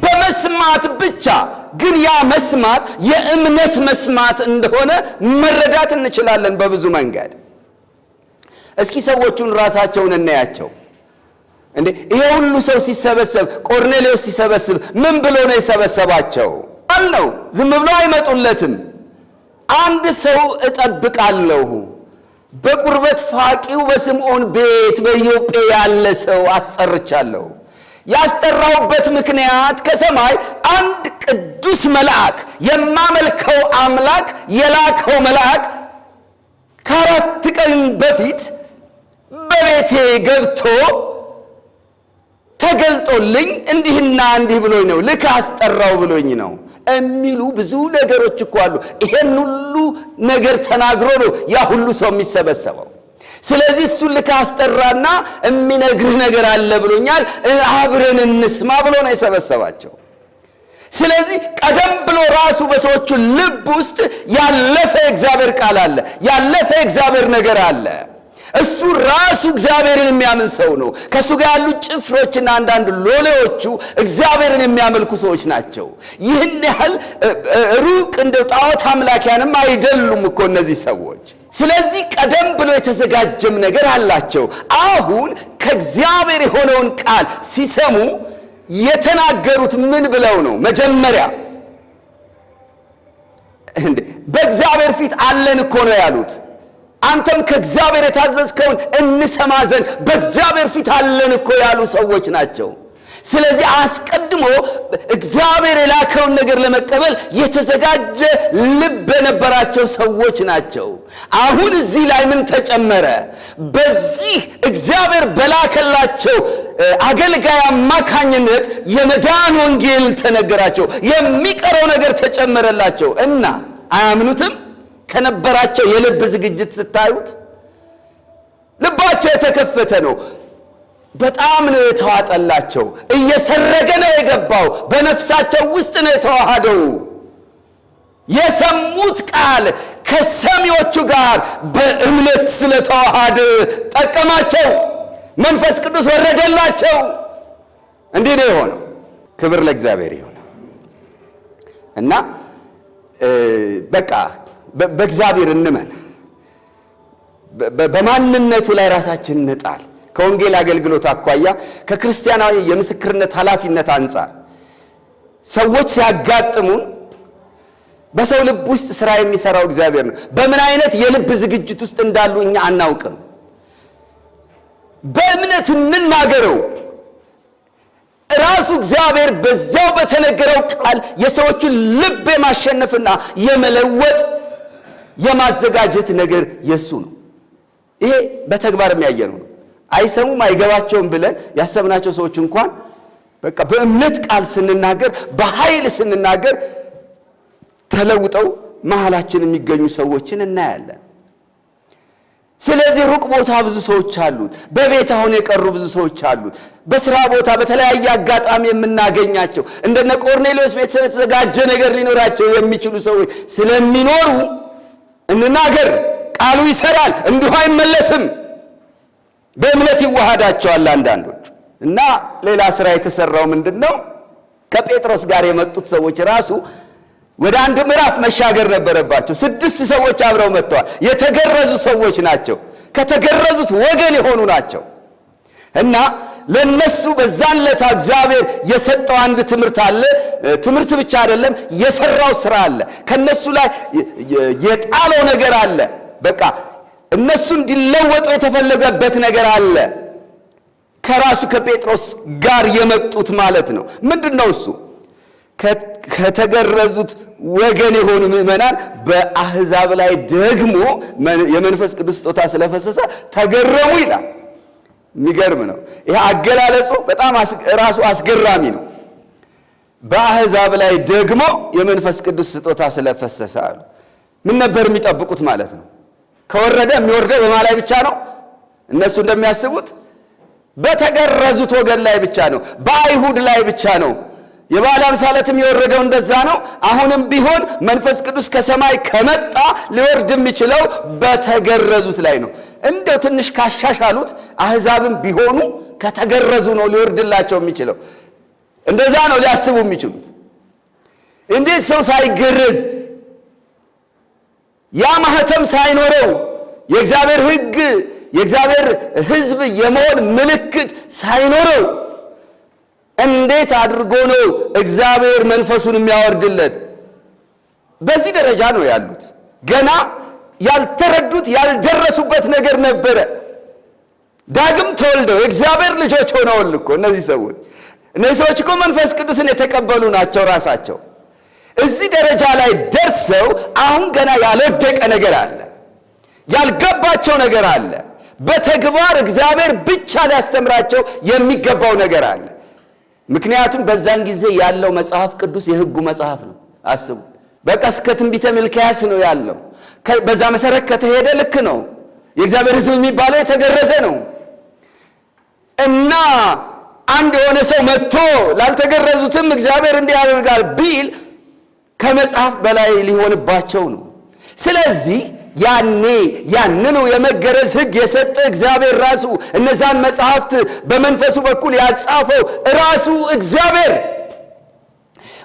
በመስማት ብቻ ግን ያ መስማት የእምነት መስማት እንደሆነ መረዳት እንችላለን በብዙ መንገድ። እስኪ ሰዎቹን ራሳቸውን እናያቸው እንዴ! ይሄ ሁሉ ሰው ሲሰበሰብ ቆርኔሌዎስ ሲሰበስብ ምን ብሎ ነው የሰበሰባቸው? አልነው ዝም ብሎ አይመጡለትም። አንድ ሰው እጠብቃለሁ፣ በቁርበት ፋቂው በስምዖን ቤት በኢዮጴ ያለ ሰው አስጠርቻለሁ። ያስጠራውበት ምክንያት ከሰማይ አንድ ቅዱስ መልአክ የማመልከው አምላክ የላከው መልአክ ከ4 ቀን በፊት በቤቴ ገብቶ ተገልጦልኝ እንዲህና እንዲህ ብሎኝ ነው ልክ አስጠራው ብሎኝ ነው የሚሉ ብዙ ነገሮች እኮ አሉ። ይሄን ሁሉ ነገር ተናግሮ ነው ያ ሁሉ ሰው የሚሰበሰበው። ስለዚህ እሱ ልክ አስጠራና የሚነግርህ ነገር አለ ብሎኛል፣ አብረን እንስማ ብሎ ነው የሰበሰባቸው። ስለዚህ ቀደም ብሎ ራሱ በሰዎቹ ልብ ውስጥ ያለፈ እግዚአብሔር ቃል አለ፣ ያለፈ እግዚአብሔር ነገር አለ። እሱ ራሱ እግዚአብሔርን የሚያምን ሰው ነው። ከሱ ጋር ያሉ ጭፍሮችና አንዳንድ ሎሌዎቹ እግዚአብሔርን የሚያመልኩ ሰዎች ናቸው። ይህን ያህል ሩቅ እንደ ጣዖት አምላኪያንም አይደሉም እኮ እነዚህ ሰዎች። ስለዚህ ቀደም ብሎ የተዘጋጀም ነገር አላቸው። አሁን ከእግዚአብሔር የሆነውን ቃል ሲሰሙ የተናገሩት ምን ብለው ነው? መጀመሪያ በእግዚአብሔር ፊት አለን እኮ ነው ያሉት። አንተም ከእግዚአብሔር የታዘዝከውን እንሰማ ዘንድ በእግዚአብሔር ፊት አለን እኮ ያሉ ሰዎች ናቸው። ስለዚህ አስቀድሞ እግዚአብሔር የላከውን ነገር ለመቀበል የተዘጋጀ ልብ የነበራቸው ሰዎች ናቸው። አሁን እዚህ ላይ ምን ተጨመረ? በዚህ እግዚአብሔር በላከላቸው አገልጋይ አማካኝነት የመዳን ወንጌል ተነገራቸው። የሚቀረው ነገር ተጨመረላቸው እና አያምኑትም። ከነበራቸው የልብ ዝግጅት ስታዩት ልባቸው የተከፈተ ነው። በጣም ነው የተዋጠላቸው። እየሰረገ ነው የገባው። በነፍሳቸው ውስጥ ነው የተዋሃደው። የሰሙት ቃል ከሰሚዎቹ ጋር በእምነት ስለተዋሃደ ጠቀማቸው። መንፈስ ቅዱስ ወረደላቸው። እንዲህ ነው የሆነው። ክብር ለእግዚአብሔር ይሁን እና በቃ በእግዚአብሔር እንመን። በማንነቱ ላይ ራሳችን እንጣል። ከወንጌል አገልግሎት አኳያ ከክርስቲያናዊ የምስክርነት ኃላፊነት አንጻር ሰዎች ሲያጋጥሙን በሰው ልብ ውስጥ ሥራ የሚሰራው እግዚአብሔር ነው። በምን አይነት የልብ ዝግጅት ውስጥ እንዳሉ እኛ አናውቅም። በእምነት እንናገረው። ራሱ እግዚአብሔር በዛው በተነገረው ቃል የሰዎችን ልብ የማሸነፍና የመለወጥ የማዘጋጀት ነገር የሱ ነው። ይሄ በተግባር የሚያየነው ነው። አይሰሙም አይገባቸውም ብለን ያሰብናቸው ሰዎች እንኳን በቃ በእምነት ቃል ስንናገር በኃይል ስንናገር ተለውጠው መሃላችን የሚገኙ ሰዎችን እናያለን። ስለዚህ ሩቅ ቦታ ብዙ ሰዎች አሉት። በቤት አሁን የቀሩ ብዙ ሰዎች አሉት። በስራ ቦታ በተለያየ አጋጣሚ የምናገኛቸው እንደነ ቆርኔሌዎስ ቤተሰብ የተዘጋጀ ነገር ሊኖራቸው የሚችሉ ሰዎች ስለሚኖሩ እንናገር። ቃሉ ይሰራል፣ እንዲሁ አይመለስም። በእምነት ይዋሃዳቸዋል አንዳንዶች። እና ሌላ ስራ የተሰራው ምንድነው? ከጴጥሮስ ጋር የመጡት ሰዎች ራሱ ወደ አንድ ምዕራፍ መሻገር ነበረባቸው። 6 ሰዎች አብረው መጥተዋል። የተገረዙ ሰዎች ናቸው። ከተገረዙት ወገን የሆኑ ናቸው። እና ለነሱ በዛን ለታ እግዚአብሔር የሰጠው አንድ ትምህርት አለ። ትምህርት ብቻ አይደለም፣ የሰራው ስራ አለ። ከነሱ ላይ የጣለው ነገር አለ። በቃ እነሱ እንዲለወጡ የተፈለገበት ነገር አለ። ከራሱ ከጴጥሮስ ጋር የመጡት ማለት ነው። ምንድነው እሱ? ከተገረዙት ወገን የሆኑ ምእመናን በአሕዛብ ላይ ደግሞ የመንፈስ ቅዱስ ስጦታ ስለፈሰሰ ተገረሙ ይላል። የሚገርም ነው። ይሄ አገላለጹ በጣም ራሱ አስገራሚ ነው። በአሕዛብ ላይ ደግሞ የመንፈስ ቅዱስ ስጦታ ስለፈሰሰ አሉ። ምን ነበር የሚጠብቁት ማለት ነው? ከወረደ የሚወርደው በማን ላይ ብቻ ነው? እነሱ እንደሚያስቡት በተገረዙት ወገን ላይ ብቻ ነው፣ በአይሁድ ላይ ብቻ ነው። የበዓለ ሃምሳዕለትም የወረደው እንደዛ ነው። አሁንም ቢሆን መንፈስ ቅዱስ ከሰማይ ከመጣ ሊወርድ የሚችለው በተገረዙት ላይ ነው። እንደው ትንሽ ካሻሻሉት አሕዛብም ቢሆኑ ከተገረዙ ነው ሊወርድላቸው የሚችለው። እንደዛ ነው ሊያስቡ የሚችሉት። እንዴት ሰው ሳይገረዝ ያ ማህተም ሳይኖረው የእግዚአብሔር ሕግ የእግዚአብሔር ሕዝብ የመሆን ምልክት ሳይኖረው እንዴት አድርጎ ነው እግዚአብሔር መንፈሱን የሚያወርድለት? በዚህ ደረጃ ነው ያሉት። ገና ያልተረዱት ያልደረሱበት ነገር ነበረ። ዳግም ተወልደው የእግዚአብሔር ልጆች ሆነዋል እኮ እነዚህ ሰዎች እኮ መንፈስ ቅዱስን የተቀበሉ ናቸው ራሳቸው። እዚህ ደረጃ ላይ ደርሰው አሁን ገና ያልወደቀ ነገር አለ፣ ያልገባቸው ነገር አለ። በተግባር እግዚአብሔር ብቻ ሊያስተምራቸው የሚገባው ነገር አለ። ምክንያቱም በዛን ጊዜ ያለው መጽሐፍ ቅዱስ የሕጉ መጽሐፍ ነው። አስቡ፣ በቃ እስከ ትንቢተ ሚልክያስ ነው ያለው። በዛ መሰረት ከተሄደ ልክ ነው። የእግዚአብሔር ሕዝብ የሚባለው የተገረዘ ነው እና አንድ የሆነ ሰው መጥቶ ላልተገረዙትም እግዚአብሔር እንዲህ ያደርጋል ቢል ከመጽሐፍ በላይ ሊሆንባቸው ነው። ስለዚህ ያንኑ የመገረዝ ሕግ የሰጠ እግዚአብሔር ራሱ እነዛን መጽሐፍት በመንፈሱ በኩል ያጻፈው ራሱ እግዚአብሔር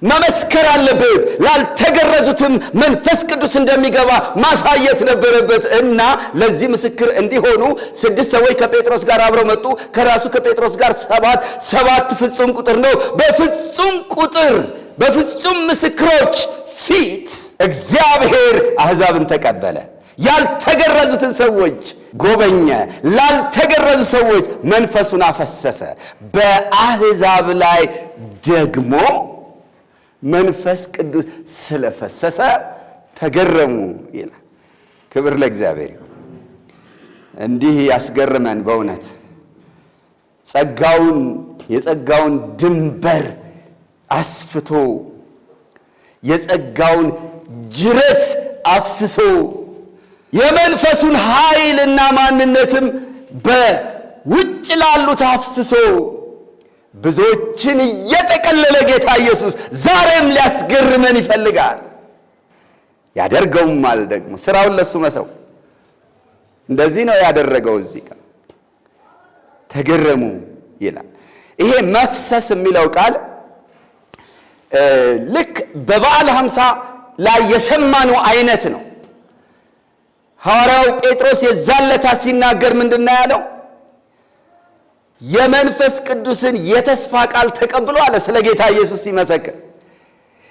መመስከር አለበት። ላልተገረዙትም መንፈስ ቅዱስ እንደሚገባ ማሳየት ነበረበት እና ለዚህ ምስክር እንዲሆኑ 6 ሰዎች ከጴጥሮስ ጋር አብረው መጡ። ከራሱ ከጴጥሮስ ጋር 7 ፍጹም ቁጥር ነው። በፍጹም ቁጥር በፍጹም ምስክሮች ፊት እግዚአብሔር አሕዛብን ተቀበለ። ያልተገረዙትን ሰዎች ጎበኘ። ላልተገረዙ ሰዎች መንፈሱን አፈሰሰ። በአሕዛብ ላይ ደግሞ መንፈስ ቅዱስ ስለፈሰሰ ተገረሙ ይላል። ክብር ለእግዚአብሔር ይሁን። እንዲህ ያስገርመን በእውነት የጸጋውን ድንበር አስፍቶ የጸጋውን ጅረት አፍስሶ የመንፈሱን ኃይልና ማንነትም በውጭ ላሉት አፍስሶ ብዙዎችን እየጠቀለለ ጌታ ኢየሱስ ዛሬም ሊያስገርመን ይፈልጋል። ያደርገውማል ደግሞ ስራውን ለሱ መሰው። እንደዚህ ነው ያደረገው። እዚህ ጋር ተገረሙ ይላል። ይሄ መፍሰስ የሚለው ቃል ልክ በበዓለ ሃምሳ ላይ የሰማነው አይነት ነው። ሐዋርያው ጴጥሮስ የዛለታ ሲናገር ምንድነው ያለው? የመንፈስ ቅዱስን የተስፋ ቃል ተቀብሎ አለ ስለ ጌታ ኢየሱስ ሲመሰክር፣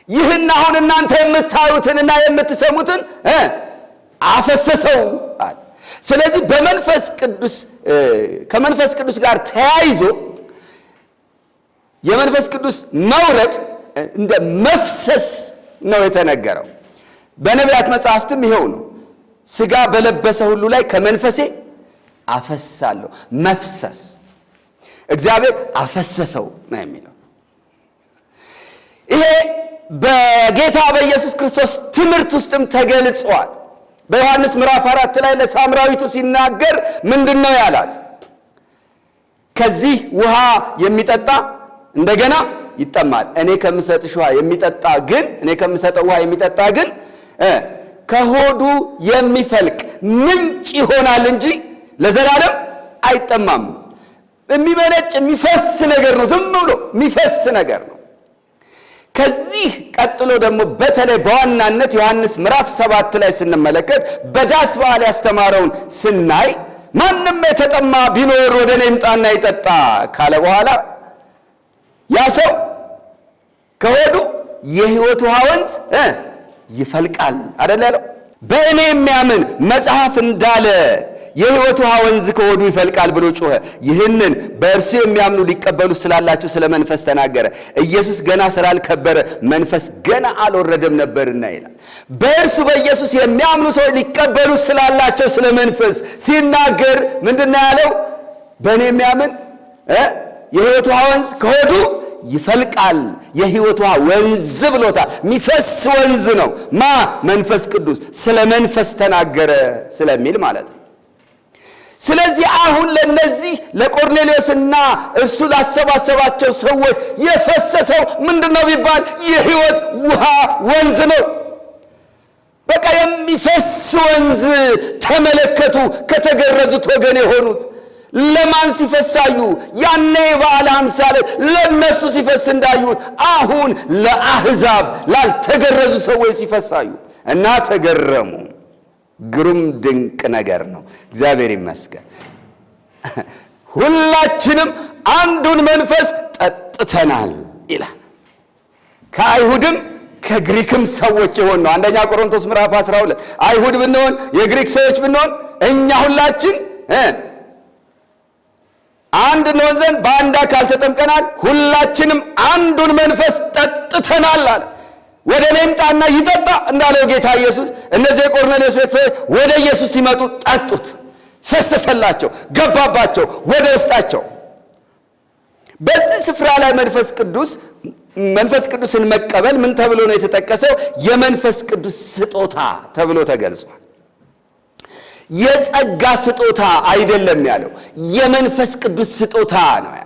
ይህን አሁን እናንተ የምታዩትንና የምትሰሙትን አፈሰሰው አለ። ስለዚህ ከመንፈስ ቅዱስ ጋር ተያይዞ የመንፈስ ቅዱስ መውረድ እንደ መፍሰስ ነው የተነገረው። በነቢያት መጽሐፍትም ይሄው ነው። ሥጋ በለበሰ ሁሉ ላይ ከመንፈሴ አፈሳለሁ። መፍሰስ እግዚአብሔር አፈሰሰው ነው የሚለው። ይሄ በጌታ በኢየሱስ ክርስቶስ ትምህርት ውስጥም ተገልጿል። በዮሐንስ ምዕራፍ 4 ላይ ለሳምራዊቱ ሲናገር ምንድነው ያላት? ከዚህ ውሃ የሚጠጣ እንደገና ይጠማል። እኔ ከምሰጥሽ ውሃ የሚጠጣ ግን ከሆዱ የሚፈልቅ ምንጭ ይሆናል እንጂ ለዘላለም አይጠማም። የሚመነጭ የሚፈስ ነገር ነው። ዝም ብሎ የሚፈስ ነገር ነው። ከዚህ ቀጥሎ ደግሞ በተለይ በዋናነት ዮሐንስ ምዕራፍ 7 ላይ ስንመለከት በዳስ በዓል ያስተማረውን ስናይ ማንም የተጠማ ቢኖር ወደ እኔ ይምጣና ይጠጣ ካለ በኋላ ያ ሰው ከሆዱ የሕይወት ውሃ ወንዝ ይፈልቃል አይደል ያለው? በእኔ የሚያምን መጽሐፍ እንዳለ የሕይወት ውሃ ወንዝ ከሆዱ ይፈልቃል ብሎ ጮኸ። ይህንን በእርሱ የሚያምኑ ሊቀበሉ ስላላቸው ስለ መንፈስ ተናገረ። ኢየሱስ ገና ስላልከበረ መንፈስ ገና አልወረደም ነበርና ይላል። በእርሱ በኢየሱስ የሚያምኑ ሰዎች ሊቀበሉ ስላላቸው ስለ መንፈስ ሲናገር ምንድነው ያለው? በእኔ የሚያምን የሕይወት ውሃ ወንዝ ከሆዱ ይፈልቃል። የሕይወት ውሃ ወንዝ ብሎታል። የሚፈስ ወንዝ ነው። መንፈስ ቅዱስ ስለ መንፈስ ተናገረ ስለሚል ማለት ነው። ስለዚህ አሁን ለነዚህ ለቆርኔሌዎስና እርሱ ላሰባሰባቸው ሰዎች የፈሰሰው ምንድነው ቢባል የሕይወት ውሃ ወንዝ ነው። በቃ የሚፈስ ወንዝ ተመለከቱ። ከተገረዙት ወገን የሆኑት ለማን ሲፈሳዩ? ያኔ በዓለ ሃምሳ ላይ ለነሱ ሲፈስ እንዳዩት አሁን ለአሕዛብ ላልተገረዙ ሰዎች ሲፈሳዩ እና ተገረሙ። ግሩም ድንቅ ነገር ነው። እግዚአብሔር ይመስገን። ሁላችንም አንዱን መንፈስ ጠጥተናል ይላል። ከአይሁድም ከግሪክም ሰዎች የሆን ነው። አንደኛ ቆሮንቶስ ምዕራፍ 12 አይሁድ ብንሆን የግሪክ ሰዎች ብንሆን እኛ ሁላችን አንድ እንሆን ዘንድ በአንድ አካል ተጠምቀናል፣ ሁላችንም አንዱን መንፈስ ጠጥተናል አለ። ወደ እኔ ይምጣና ይጠጣ እንዳለው ጌታ ኢየሱስ እነዚህ የቆርኔሌዎስ ቤተሰቦች ወደ ኢየሱስ ሲመጡ ጠጡት፣ ፈሰሰላቸው፣ ገባባቸው ወደ ውስጣቸው። በዚህ ስፍራ ላይ መንፈስ ቅዱስን መቀበል ምን ተብሎ ነው የተጠቀሰው? የመንፈስ ቅዱስ ስጦታ ተብሎ ተገልጿል። የጸጋ ስጦታ አይደለም ያለው፣ የመንፈስ ቅዱስ ስጦታ ነው ያለው።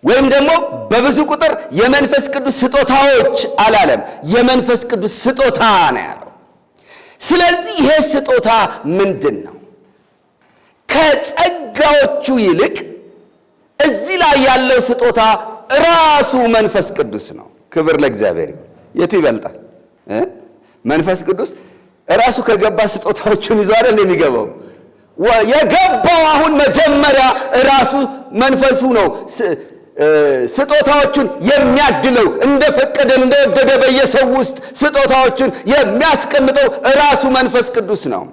ወይም ደግሞ በብዙ ቁጥር የመንፈስ ቅዱስ ስጦታዎች አላለም፣ የመንፈስ ቅዱስ ስጦታ ነው ያለው። ስለዚህ ይሄ ስጦታ ምንድን ነው? ከጸጋዎቹ ይልቅ እዚህ ላይ ያለው ስጦታ ራሱ መንፈስ ቅዱስ ነው። ክብር ለእግዚአብሔር። የቱ ይበልጣል? መንፈስ ቅዱስ ራሱ ከገባ ስጦታዎቹን ይዞ አይደል የሚገባው? የገባው አሁን መጀመሪያ ራሱ መንፈሱ ነው ስጦታዎቹን የሚያድለው፣ እንደፈቀደ እንደወደደ በየሰው ውስጥ ስጦታዎቹን የሚያስቀምጠው ራሱ መንፈስ ቅዱስ ነው።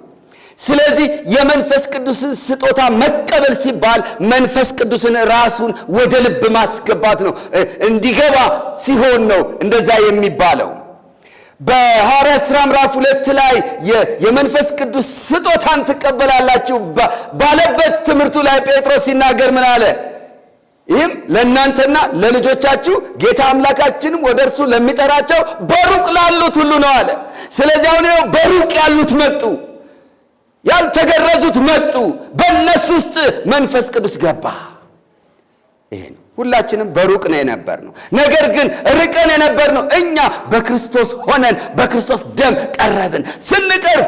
ስለዚህ የመንፈስ ቅዱስን ስጦታ መቀበል ሲባል መንፈስ ቅዱስን ራሱን ወደ ልብ ማስገባት ነው። እንዲገባ ሲሆን ነው እንደዛ የሚባለው። በሐዋርያት ሥራ ምዕራፍ 2 ላይ የመንፈስ ቅዱስ ስጦታን ትቀበላላችሁ ባለበት ትምህርቱ ላይ ጴጥሮስ ሲናገር ምን አለ? ይህም ለእናንተና ለልጆቻችሁ ጌታ አምላካችንም ወደ እርሱ ለሚጠራቸው በሩቅ ላሉት ሁሉ ነው አለ። ስለዚህ አሁን በሩቅ ያሉት መጡ፣ ያልተገረዙት መጡ፣ በእነሱ ውስጥ መንፈስ ቅዱስ ገባ። ይሄ ነው። ሁላችንም በሩቅ ነው የነበርነው። ነገር ግን ርቀን የነበርነው እኛ በክርስቶስ ሆነን በክርስቶስ ደም ቀረብን። ስንቀርብ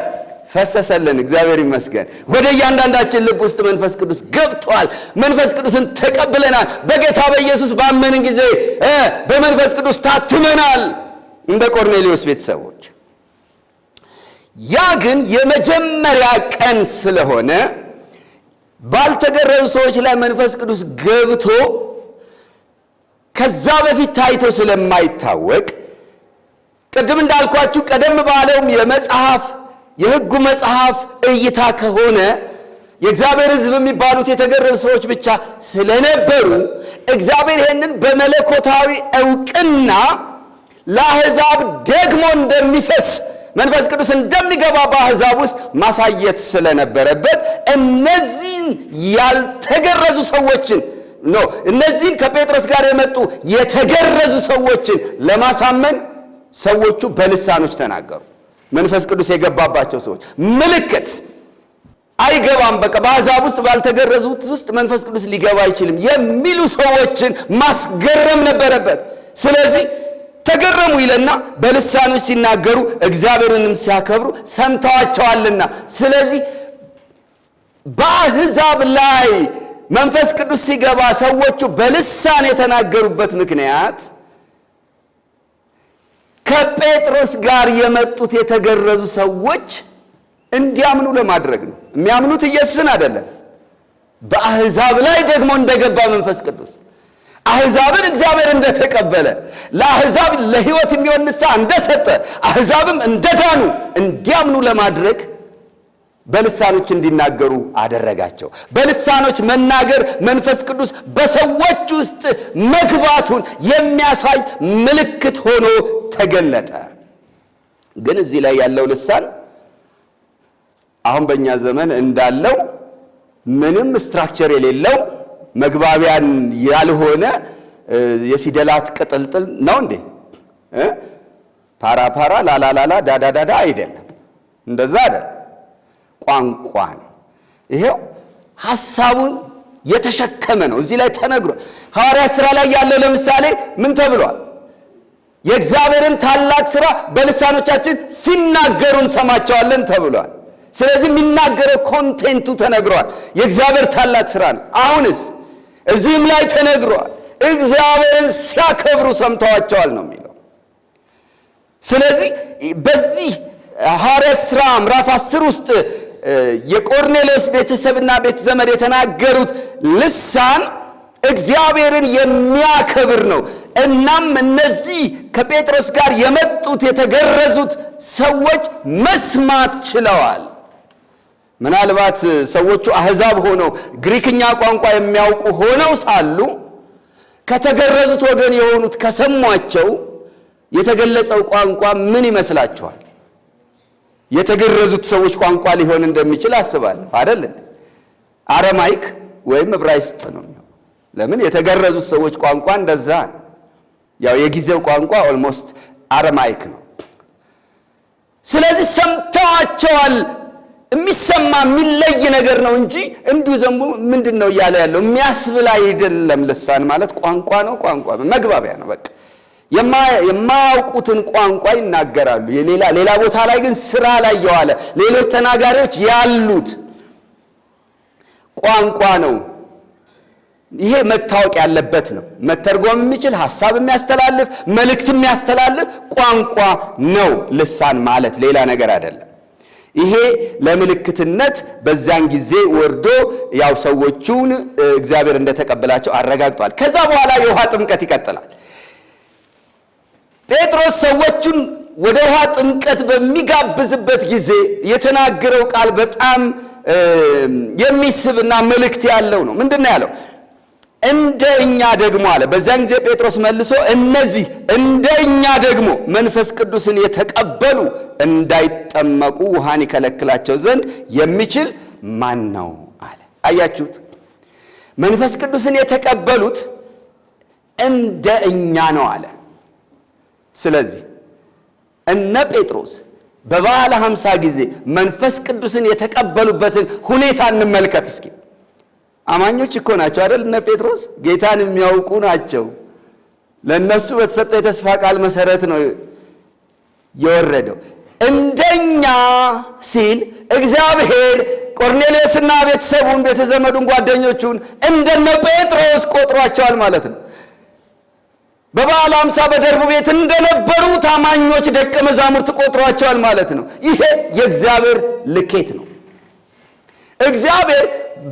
ፈሰሰልን። እግዚአብሔር ይመስገን። ወደ እያንዳንዳችን ልብ ውስጥ መንፈስ ቅዱስ ገብቷል። መንፈስ ቅዱስን ተቀብለናል። በጌታ በኢየሱስ ባመንን ጊዜ በመንፈስ ቅዱስ ታትመናል እንደ ቆርኔሌዎስ ቤተሰቦች። ያ ግን የመጀመሪያ ቀን ስለሆነ ባልተገረዙ ሰዎች ላይ መንፈስ ቅዱስ ገብቶ ከዛ በፊት ታይቶ ስለማይታወቅ ቅድም እንዳልኳችሁ ቀደም ባለውም የሕጉ መጽሐፍ እይታ ከሆነ የእግዚአብሔር ሕዝብ የሚባሉት የተገረዙ ሰዎች ብቻ ስለነበሩ እግዚአብሔር ይህንን በመለኮታዊ ዕውቅና ለአሕዛብ ደግሞ እንደሚፈስ መንፈስ ቅዱስ እንደሚገባ በአሕዛብ ውስጥ ማሳየት ስለነበረበት እነዚህን ያልተገረዙ ሰዎችን እነዚህን ከጴጥሮስ ጋር የመጡ የተገረዙ ሰዎችን ለማሳመን ሰዎቹ በልሳኖች ተናገሩ። መንፈስ ቅዱስ የገባባቸው ሰዎች ምልክት አይገባም፣ በቃ በአሕዛብ ውስጥ ባልተገረዙት ውስጥ መንፈስ ቅዱስ ሊገባ አይችልም የሚሉ ሰዎችን ማስገረም ነበረበት። ስለዚህ ተገረሙ ይለና በልሳኖች ሲናገሩ እግዚአብሔርንም ሲያከብሩ ሰምተዋቸዋልና። ስለዚህ በአሕዛብ ላይ መንፈስ ቅዱስ ሲገባ ሰዎቹ በልሳን የተናገሩበት ምክንያት ከጴጥሮስ ጋር የመጡት የተገረዙ ሰዎች እንዲያምኑ ለማድረግ ነው። የሚያምኑት ኢየሱስን አይደለም፣ በአሕዛብ ላይ ደግሞ እንደገባ መንፈስ ቅዱስ አሕዛብን እግዚአብሔር እንደተቀበለ ለአሕዛብ ለሕይወት የሚሆን ንስሐ እንደሰጠ አሕዛብም እንደዳኑ እንዲያምኑ ለማድረግ በልሳኖች እንዲናገሩ አደረጋቸው። በልሳኖች መናገር መንፈስ ቅዱስ በሰዎች ውስጥ መግባቱን የሚያሳይ ምልክት ሆኖ ተገለጠ። ግን እዚህ ላይ ያለው ልሳን አሁን በእኛ ዘመን እንዳለው ምንም ስትራክቸር የሌለው መግባቢያን ያልሆነ የፊደላት ቅጥልጥል ነው እንዴ? ፓራ ፓራ ላላላላ ዳዳዳዳ አይደለም፣ እንደዛ አይደለም። ቋንቋ ነው። ይሄው ሐሳቡን የተሸከመ ነው። እዚህ ላይ ተነግሯል። ሐዋርያት ሥራ ላይ ያለው ለምሳሌ ምን ተብሏል? የእግዚአብሔርን ታላቅ ሥራ በልሳኖቻችን ሲናገሩ እንሰማቸዋለን ተብሏል። ስለዚህ የሚናገረው ኮንቴንቱ ተነግሯል። የእግዚአብሔር ታላቅ ሥራ ነው። አሁንስ እዚህም ላይ ተነግሯል። እግዚአብሔርን ሲያከብሩ ሰምተዋቸዋል ነው የሚለው። ስለዚህ በዚህ ሐዋርያት ሥራ ምዕራፍ 10 ውስጥ የቆርኔሌዎስ ቤተሰብና ቤተ ዘመድ የተናገሩት ልሳን እግዚአብሔርን የሚያከብር ነው። እናም እነዚህ ከጴጥሮስ ጋር የመጡት የተገረዙት ሰዎች መስማት ችለዋል። ምናልባት ሰዎቹ አሕዛብ ሆነው ግሪክኛ ቋንቋ የሚያውቁ ሆነው ሳሉ ከተገረዙት ወገን የሆኑት ከሰሟቸው የተገለጸው ቋንቋ ምን ይመስላችኋል? የተገረዙት ሰዎች ቋንቋ ሊሆን እንደሚችል አስባለሁ። አይደል? አረማይክ ወይም ዕብራይስጥ ነው። ለምን? የተገረዙት ሰዎች ቋንቋ እንደዛ ነው። ያው የጊዜው ቋንቋ ኦልሞስት አረማይክ ነው። ስለዚህ ሰምተዋቸዋል። የሚሰማ የሚለይ ነገር ነው እንጂ እንዲሁ ዘንቡ ምንድን ነው እያለ ያለው የሚያስብል አይደለም። ልሳን ማለት ቋንቋ ነው። ቋንቋ መግባቢያ ነው። በቃ የማያውቁትን ቋንቋ ይናገራሉ። ሌላ ቦታ ላይ ግን ስራ ላይ የዋለ ሌሎች ተናጋሪዎች ያሉት ቋንቋ ነው። ይሄ መታወቅ ያለበት ነው። መተርጎም የሚችል ሐሳብ የሚያስተላልፍ መልእክት የሚያስተላልፍ ቋንቋ ነው ልሳን ማለት፣ ሌላ ነገር አይደለም። ይሄ ለምልክትነት በዛን ጊዜ ወርዶ ያው ሰዎቹን እግዚአብሔር እንደተቀበላቸው አረጋግጧል። ከዛ በኋላ የውሃ ጥምቀት ይቀጥላል። ጴጥሮስ ሰዎቹን ወደ ውሃ ጥምቀት በሚጋብዝበት ጊዜ የተናገረው ቃል በጣም የሚስብና መልእክት ያለው ነው። ምንድን ነው ያለው? እንደኛ ደግሞ አለ። በዚያን ጊዜ ጴጥሮስ መልሶ እነዚህ እንደኛ ደግሞ መንፈስ ቅዱስን የተቀበሉ እንዳይጠመቁ ውሃን ይከለክላቸው ዘንድ የሚችል ማን ነው አለ። አያችሁት? መንፈስ ቅዱስን የተቀበሉት እንደኛ ነው አለ። ስለዚህ እነ ጴጥሮስ በበዓለ ሃምሳ ጊዜ መንፈስ ቅዱስን የተቀበሉበትን ሁኔታ እንመልከት እስኪ። አማኞች እኮ ናቸው አይደል? እነ ጴጥሮስ ጌታን የሚያውቁ ናቸው። ለነሱ በተሰጠ የተስፋ ቃል መሰረት ነው የወረደው። እንደኛ ሲል እግዚአብሔር ቆርኔሌዎስና ቤተሰቡን፣ ቤተዘመዱን፣ ጓደኞቹን እንደነ ጴጥሮስ ቆጥሯቸዋል ማለት ነው። በበዓለ ሃምሳ በደርቡ ቤት እንደነበሩ ታማኞች ደቀ መዛሙርት ቆጥሯቸዋል ማለት ነው። ይሄ የእግዚአብሔር ልኬት ነው። እግዚአብሔር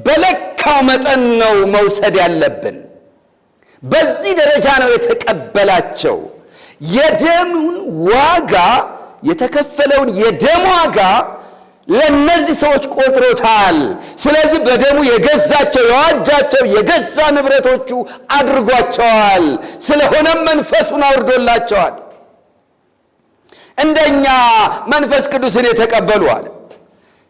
በለካው መጠን ነው መውሰድ ያለብን። በዚህ ደረጃ ነው የተቀበላቸው። የደሙን ዋጋ የተከፈለውን የደም ዋጋ ለነዚህ ሰዎች ቆጥሮታል። ስለዚህ በደሙ የገዛቸው የዋጃቸው የገዛ ንብረቶቹ አድርጓቸዋል። ስለሆነም መንፈሱን አውርዶላቸዋል። እንደኛ መንፈስ ቅዱስን የተቀበሉ አለ።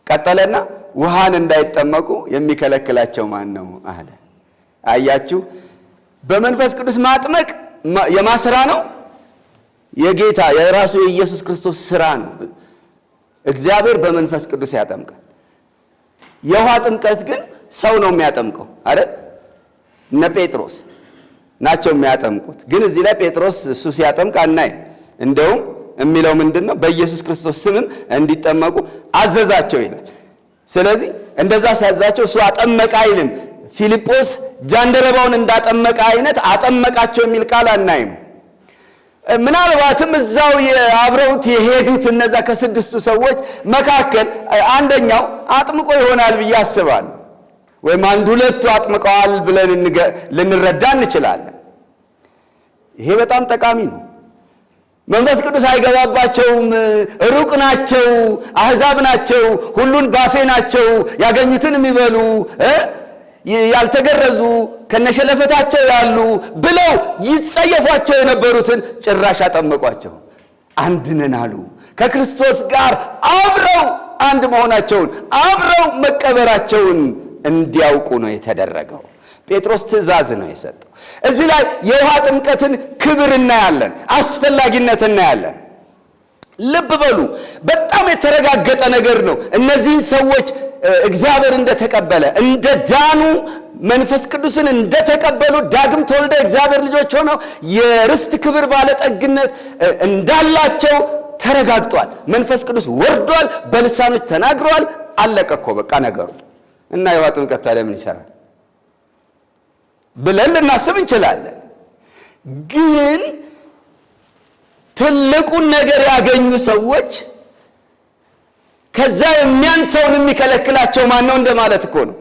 ቀጠለና ውሃን እንዳይጠመቁ የሚከለክላቸው ማን ነው አለ። አያችሁ፣ በመንፈስ ቅዱስ ማጥመቅ የማስራ ነው? የጌታ የራሱ የኢየሱስ ክርስቶስ ስራ ነው። እግዚአብሔር በመንፈስ ቅዱስ ያጠምቃል። የውሃ ጥምቀት ግን ሰው ነው የሚያጠምቀው አይደል? እነ ጴጥሮስ ናቸው የሚያጠምቁት። ግን እዚህ ላይ ጴጥሮስ እሱ ሲያጠምቅ አናይ። እንደውም የሚለው ምንድነው? በኢየሱስ ክርስቶስ ስምም እንዲጠመቁ አዘዛቸው ይላል። ስለዚህ እንደዛ ሲያዛቸው እሱ አጠመቀ አይልም። ፊልጶስ ጃንደረባውን እንዳጠመቀ አይነት አጠመቃቸው የሚል ቃል አናይም። ምናልባትም እዛው አብረውት የሄዱት እነዛ ከስድስቱ ሰዎች መካከል አንደኛው አጥምቆ ይሆናል ብዬ አስባለሁ። ወይም አንድ ሁለቱ አጥምቀዋል ብለን ልንረዳ እንችላለን። ይሄ በጣም ጠቃሚ ነው። መንፈስ ቅዱስ አይገባባቸውም፣ ሩቅ ናቸው፣ አሕዛብ ናቸው፣ ሁሉን ባፌ ናቸው፣ ያገኙትን የሚበሉ ያልተገረዙ ከነሸለፈታቸው ያሉ ብለው ይጸየፏቸው የነበሩትን ጭራሽ አጠመቋቸው። አንድ ነን አሉ። ከክርስቶስ ጋር አብረው አንድ መሆናቸውን አብረው መቀበራቸውን እንዲያውቁ ነው የተደረገው። ጴጥሮስ ትእዛዝ ነው የሰጠው። እዚህ ላይ የውሃ ጥምቀትን ክብር እናያለን፣ አስፈላጊነት እናያለን። ልብ በሉ፣ በጣም የተረጋገጠ ነገር ነው። እነዚህን ሰዎች እግዚአብሔር እንደተቀበለ እንደ ዳኑ መንፈስ ቅዱስን እንደተቀበሉ ዳግም ተወልደ እግዚአብሔር ልጆች ሆነው የርስት ክብር ባለጠግነት እንዳላቸው ተረጋግጧል። መንፈስ ቅዱስ ወርዷል፣ በልሳኖች ተናግሯል። አለቀ እኮ በቃ ነገሩ። እና የውሃ ጥምቀት ታዲያ ምን ይሰራል ብለን ልናስብ እንችላለን። ግን ትልቁን ነገር ያገኙ ሰዎች ከዛ የሚያንሰውን የሚከለክላቸው ማን ነው እንደማለት እኮ ነው።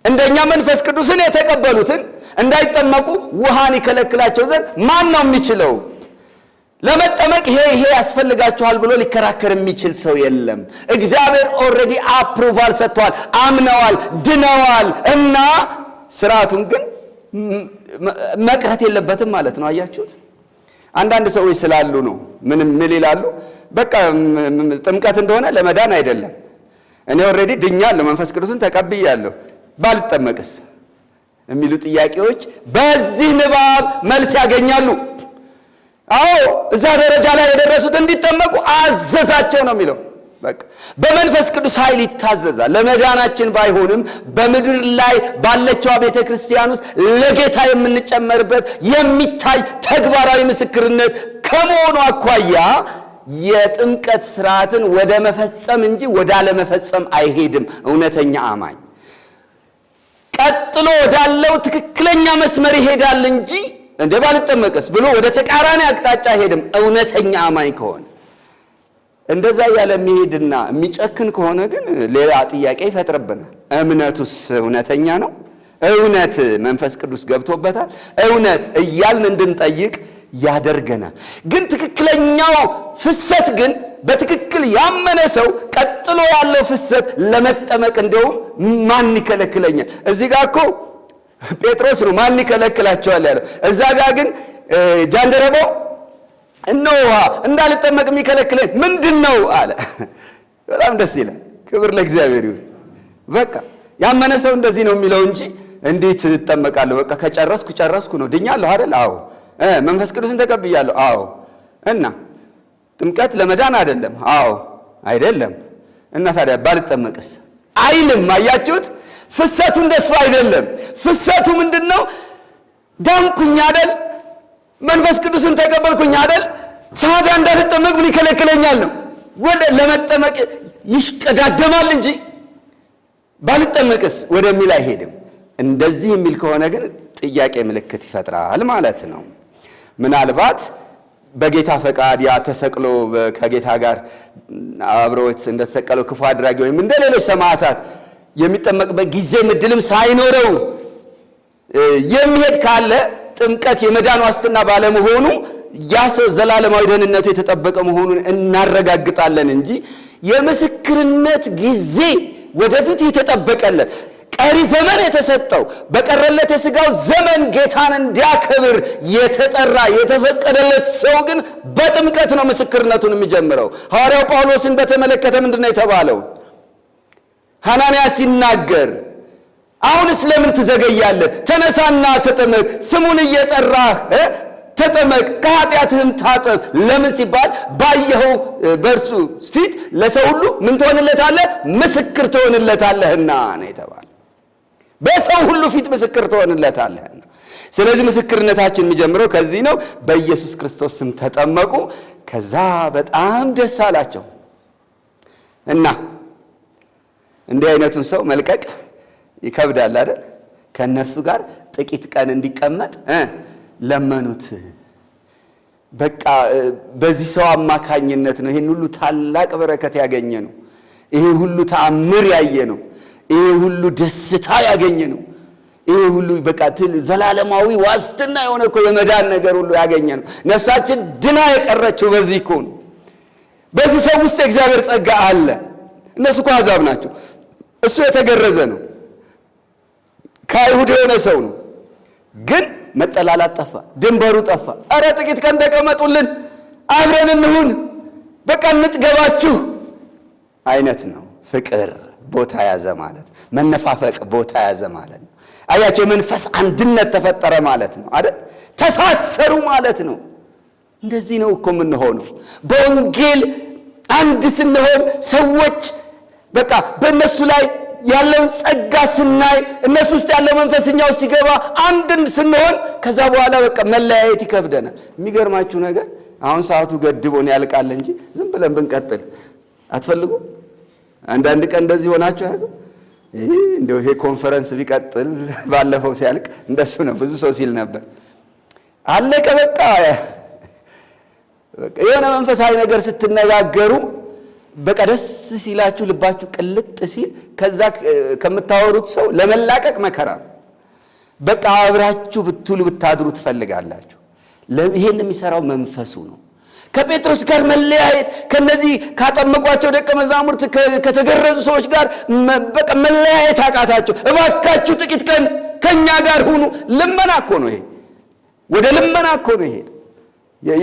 እንደኛ መንፈስ ቅዱስን የተቀበሉትን እንዳይጠመቁ ውሃን ይከለክላቸው ዘንድ ማን ነው የሚችለው? ለመጠመቅ ይሄ ያስፈልጋቸዋል ብሎ ሊከራከር የሚችል ሰው የለም። እግዚአብሔር ኦልሬዲ አፕሩቫል ሰጥቷል፣ አምነዋል፣ ድነዋል። እና ስርዓቱን ግን መቅረት የለበትም ማለት ነው። አያችሁት? አንዳንድ ሰዎች ስላሉ ነው ምን ይላሉ? በቃ ጥምቀት እንደሆነ ለመዳን አይደለም። እኔ ኦልሬዲ ድኛለሁ፣ መንፈስ ቅዱስን ተቀብያለሁ፣ ባልጠመቅስ የሚሉ ጥያቄዎች በዚህ ንባብ መልስ ያገኛሉ። አዎ እዛ ደረጃ ላይ የደረሱት እንዲጠመቁ አዘዛቸው ነው የሚለው። በቃ በመንፈስ ቅዱስ ኃይል ይታዘዛል። ለመዳናችን ባይሆንም በምድር ላይ ባለችው ቤተ ክርስቲያን ውስጥ ለጌታ የምንጨመርበት የሚታይ ተግባራዊ ምስክርነት ከመሆኑ አኳያ የጥምቀት ስርዓትን ወደ መፈጸም እንጂ ወደ አለመፈጸም አይሄድም። እውነተኛ አማኝ ቀጥሎ ወዳለው ትክክለኛ መስመር ይሄዳል እንጂ እንደ ባልጠመቅስ ብሎ ወደ ተቃራኒ አቅጣጫ አይሄድም። እውነተኛ አማኝ ከሆነ እንደዛ ያለ የሚሄድና የሚጨክን ከሆነ ግን ሌላ ጥያቄ ይፈጥርብናል። እምነቱስ እውነተኛ ነው? እውነት መንፈስ ቅዱስ ገብቶበታል? እውነት እያልን እንድንጠይቅ ያደርገናል። ግን ትክክለኛው ፍሰት ግን በትክክል ያመነ ሰው ቀጥሎ ያለው ፍሰት ለመጠመቅ እንደውም ማን ይከለክለኛል? እዚህ ጋር እኮ ጴጥሮስ ነው ማን ይከለክላቸዋል ያለው። እዛ ጋር ግን ጃንደረባው እነሆ እንዳልጠመቅ የሚከለክለኝ ምንድነው አለ። በጣም ደስ ይላል። ክብር ለእግዚአብሔር ይሁን። በቃ ያመነ ሰው እንደዚህ ነው የሚለው እንጂ እንዴት እጠመቃለሁ? በቃ ጨረስኩ ነው። ድኛለሁ አይደል? አዎ። መንፈስ ቅዱስን ተቀብያለሁ። አዎ። እና ጥምቀት ለመዳን አይደለም? አዎ። አይደለም። እና ታዲያ ባልጠመቅስ አይልም። አያችሁት? ፍሰቱ እንደሱ አይደለም። ፍሰቱ ምንድነው? ዳንኩኝ አይደል? መንፈስ ቅዱስን ተቀበልኩኝ አይደል? ታዲያ እንዳልጠመቅ ምን ይከለክለኛል ነው። ወደ ለመጠመቅ ይሽቀዳደማል እንጂ ባልጠመቅስ ወደሚል አይሄድም። እንደዚህ የሚል ከሆነ ግን ጥያቄ ምልክት ይፈጥራል ማለት ነው። ምናልባት በጌታ ፈቃድ ያ ተሰቅሎ ከጌታ ጋር አብሮት እንደተሰቀለው ክፉ አድራጊ ወይም እንደሌሎች ሰማዕታት የሚጠመቅበት ጊዜ ምድልም ሳይኖረው የሚሄድ ካለ ጥምቀት የመዳን ዋስትና ባለመሆኑ ያ ሰው ዘላለማዊ ደህንነቱ የተጠበቀ መሆኑን እናረጋግጣለን እንጂ የምስክርነት ጊዜ ወደፊት የተጠበቀለት ቀሪ ዘመን የተሰጠው በቀረለት የሥጋው ዘመን ጌታን እንዲያከብር የተጠራ የተፈቀደለት ሰው ግን በጥምቀት ነው ምስክርነቱን የሚጀምረው። ሐዋርያው ጳውሎስን በተመለከተ ምንድነው የተባለው? ሐናንያ ሲናገር አሁንስ ለምን ትዘገያለህ? ተነሳና ተጠመቅ፣ ስሙን እየጠራህ ተጠመቅ፣ ከኃጢአትህም ታጠብ። ለምን ሲባል ባየኸው በእርሱ ፊት ለሰው ሁሉ ምን ትሆንለታለህ? ምስክር ትሆንለታለህና ነው የተባለው። በሰው ሁሉ ፊት ምስክር ትሆንለታለህና። ስለዚህ ምስክርነታችን የሚጀምረው ከዚህ ነው። በኢየሱስ ክርስቶስ ስም ተጠመቁ። ከዛ በጣም ደስ አላቸው እና እንዲህ አይነቱን ሰው መልቀቅ ይከብዳል አይደል? ከነሱ ጋር ጥቂት ቀን እንዲቀመጥ ለመኑት። በቃ በዚህ ሰው አማካኝነት ነው ይሄን ሁሉ ታላቅ በረከት ያገኘ ነው። ይሄ ሁሉ ተአምር ያየ ነው። ይሄ ሁሉ ደስታ ያገኘ ነው። ይሄ ሁሉ በቃ ዘላለማዊ ዋስትና የሆነ እኮ የመዳን ነገር ሁሉ ያገኘ ነው። ነፍሳችን ድና የቀረችው በዚህ እኮ ነው። በዚህ ሰው ውስጥ የእግዚአብሔር ጸጋ አለ። እነሱ እኮ አሕዛብ ናቸው። እሱ የተገረዘ ነው። ከአይሁድ የሆነ ሰው ነው። ግን መጠላላት ጠፋ፣ ድንበሩ ጠፋ። አረ ጥቂት ቀን ተቀመጡልን፣ አብረን እንሁን፣ በቃ እንጥገባችሁ አይነት ነው። ፍቅር ቦታ ያዘ ማለት፣ መነፋፈቅ ቦታ ያዘ ማለት ነው። አያቸው፣ የመንፈስ አንድነት ተፈጠረ ማለት ነው አይደል? ተሳሰሩ ማለት ነው። እንደዚህ ነው እኮ የምንሆነው በወንጌል አንድ ስንሆን ሰዎች በቃ በእነሱ ላይ ያለውን ጸጋ ስናይ እነሱ ውስጥ ያለው መንፈስኛው ሲገባ አንድ ስንሆን ከዛ በኋላ በቃ መለያየት ይከብደናል። የሚገርማችሁ ነገር አሁን ሰዓቱ ገድቦን ያልቃል እንጂ ዝም ብለን ብንቀጥል አትፈልጉ? አንዳንድ ቀን እንደዚህ ሆናችሁ ያለው እንደው ይሄ ኮንፈረንስ ቢቀጥል ባለፈው ሲያልቅ እንደሱ ነው ብዙ ሰው ሲል ነበር። አለቀ በቃ። የሆነ መንፈሳዊ ነገር ስትነጋገሩ በቃ ደስ ሲላችሁ ልባችሁ ቅልጥ ሲል ከዛ ከምታወሩት ሰው ለመላቀቅ መከራ በቃ አብራችሁ ብትሉ ብታድሩ ትፈልጋላችሁ። ይሄን የሚሰራው መንፈሱ ነው። ከጴጥሮስ ጋር መለያየት ከነዚህ ካጠመቋቸው ደቀ መዛሙርት ከተገረዙ ሰዎች ጋር በቃ መለያየት አቃታቸው። እባካችሁ ጥቂት ቀን ከኛ ጋር ሁኑ። ልመና እኮ ነው ይሄ፣ ወደ ልመና እኮ ነው ይሄ።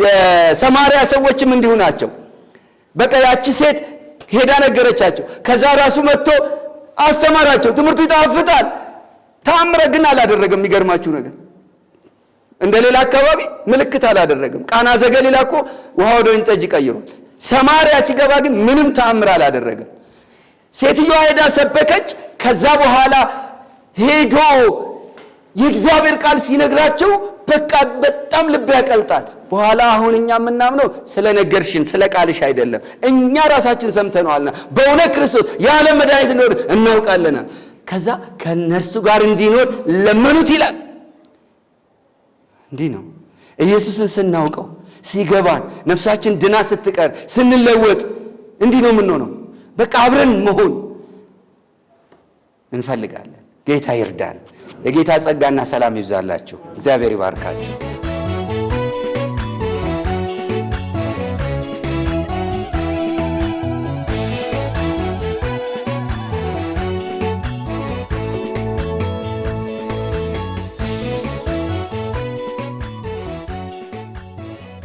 የሰማርያ ሰዎችም እንዲሁ ናቸው። በቃ ያቺ ሴት ሄዳ ነገረቻቸው። ከዛ ራሱ መጥቶ አስተማራቸው። ትምህርቱ ይጣፍጣል። ተአምረ ግን አላደረገም። የሚገርማችሁ ነገር እንደሌላ አካባቢ ምልክት አላደረገም። ቃና ዘገሊላ እኮ ውሃ ወደ ወይን ጠጅ ቀይሯል። ሰማርያ ሲገባ ግን ምንም ተአምር አላደረገም። ሴትዮዋ ሄዳ ሰበከች። ከዛ በኋላ ሄዶ የእግዚአብሔር ቃል ሲነግራቸው በቃ በጣም ልብ ያቀልጣል። በኋላ አሁን እኛ የምናምነው ስለ ነገርሽን ስለ ቃልሽ አይደለም፣ እኛ ራሳችን ሰምተነዋልና በእውነት ክርስቶስ የዓለም መድኃኒት እንደሆነ እናውቃለና ከዛ ከነርሱ ጋር እንዲኖር ለመኑት ይላል። እንዲህ ነው ኢየሱስን ስናውቀው ሲገባን ነፍሳችን ድና ስትቀር ስንለወጥ እንዲህ ነው የምንሆነው። በቃ አብረን መሆን እንፈልጋለን። ጌታ ይርዳን። የጌታ ጸጋና ሰላም ይብዛላችሁ። እግዚአብሔር ይባርካችሁ።